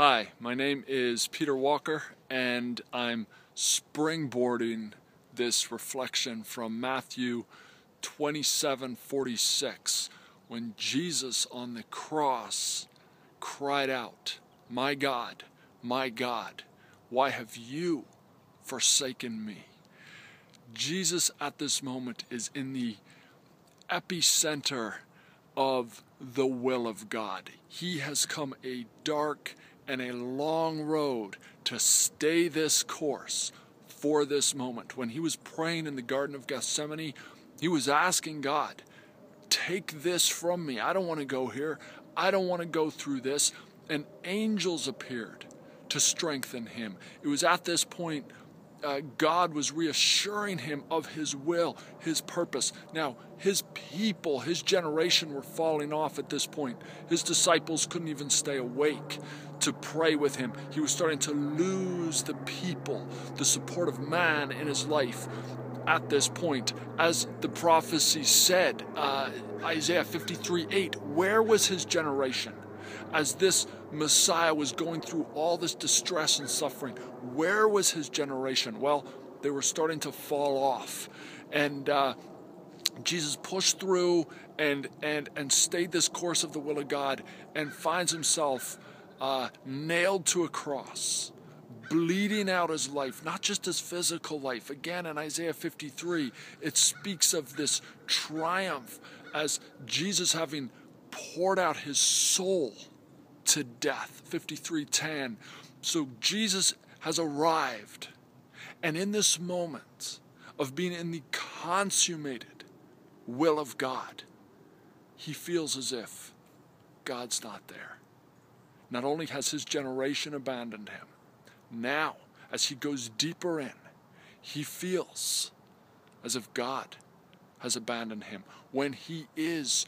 Hi, my name is Peter Walker, and I'm springboarding this reflection from Matthew 27:46, when Jesus on the cross cried out, my God, why have you forsaken me?" Jesus at this moment is in the epicenter of the will of God. He has come a dark and a long road to stay this course for this moment. When he was praying in the Garden of Gethsemane, he was asking God, take this from me. I don't want to go here. I don't want to go through this. And angels appeared to strengthen him. It was at this point God was reassuring him of his will, his purpose. Now, his people, his generation were falling off at this point. His disciples couldn't even stay awake to pray with him. He was starting to lose the people, the support of man in his life at this point. As the prophecy said, Isaiah 53:8, where was his generation? As this Messiah was going through all this distress and suffering, where was his generation? Well, they were starting to fall off. And Jesus pushed through and stayed this course of the will of God, and finds himself nailed to a cross, bleeding out his life, not just his physical life. Again, in Isaiah 53, it speaks of this triumph as Jesus having poured out his soul to death. 53:10. So Jesus has arrived, and in this moment of being in the consummated will of God, he feels as if God's not there. Not only has his generation abandoned him, now as he goes deeper in, he feels as if God has abandoned him when he is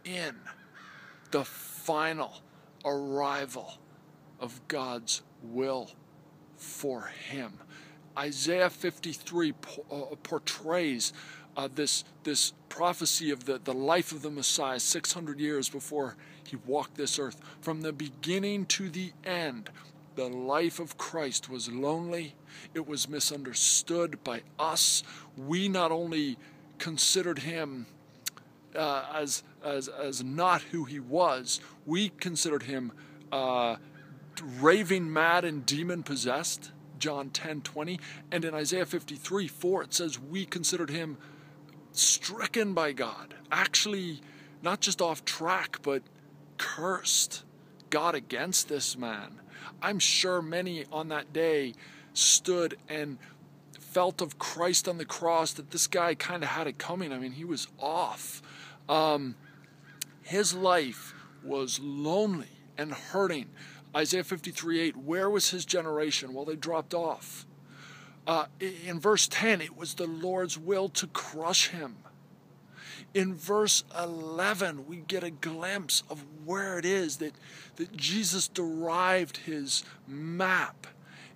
in the final arrival of God's will for him. Isaiah 53 portrays this prophecy of the life of the Messiah 600 years before he walked this earth. From the beginning to the end, the life of Christ was lonely. It was misunderstood by us. We not only considered him as not who he was, we considered him raving mad and demon possessed, John 10:20, and in Isaiah 53:4 it says we considered him stricken by God, actually not just off track but cursed. God against this man. I'm sure many on that day stood and felt of Christ on the cross that this guy kind of had it coming. I mean, he was off. His life was lonely and hurting. Isaiah 53:8, where was his generation? Well, they dropped off. In verse 10, it was the Lord's will to crush him. In verse 11, we get a glimpse of where it is that Jesus derived his map.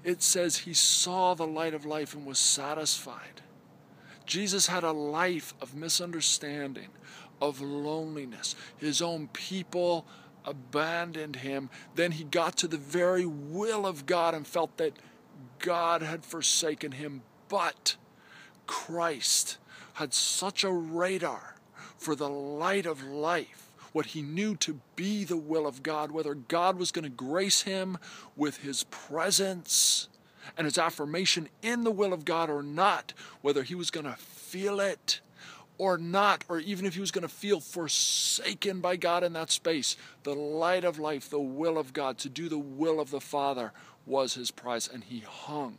It says he saw the light of life and was satisfied. Jesus had a life of misunderstanding, of loneliness. His own people abandoned him. Then he got to the very will of God and felt that God had forsaken him. But Christ had such a radar for the light of life, what he knew to be the will of God, whether God was going to grace him with his presence and his affirmation in the will of God or not, whether he was going to feel it or not, or even if he was going to feel forsaken by God in that space. The light of life, the will of God, to do the will of the Father was his prize, and he hung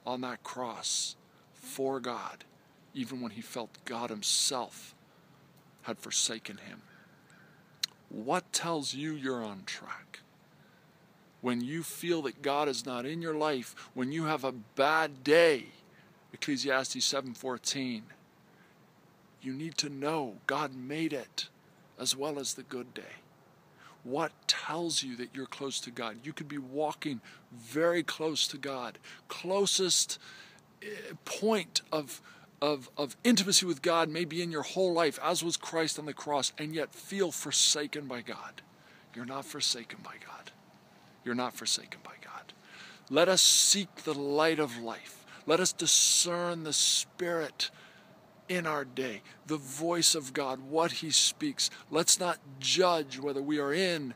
on that cross for God, even when he felt God himself had forsaken him. What tells you you're on track? When you feel that God is not in your life, when you have a bad day, Ecclesiastes 7:14, you need to know God made it as well as the good day. What tells you that you're close to God? You could be walking very close to God. Closest point of intimacy with God may be in your whole life, as was Christ on the cross, and yet feel forsaken by God. You're not forsaken by God. you're not forsaken by God. Let us seek the light of life. Let us discern the Spirit in our day, the voice of God, what He speaks. Let's not judge whether we are in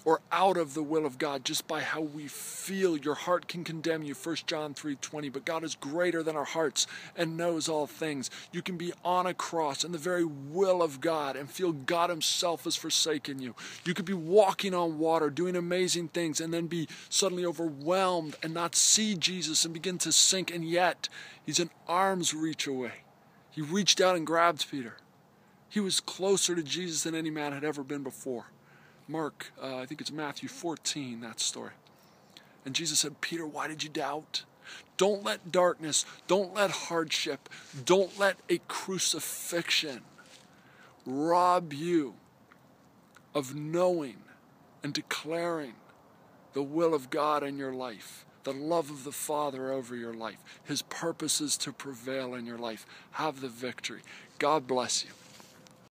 or out of the will of God just by how we feel. Your heart can condemn you, 1 John 3:20, but God is greater than our hearts and knows all things. You can be on a cross in the very will of God and feel God Himself has forsaken you. You could be walking on water, doing amazing things, and then be suddenly overwhelmed and not see Jesus and begin to sink, and yet He's an arm's reach away. He reached out and grabbed Peter. He was closer to Jesus than any man had ever been before. Mark, I think it's Matthew 14, that story. And Jesus said, Peter, why did you doubt? Don't let darkness, don't let hardship, don't let a crucifixion rob you of knowing and declaring the will of God in your life, the love of the Father over your life, His purposes to prevail in your life. Have the victory. God bless you.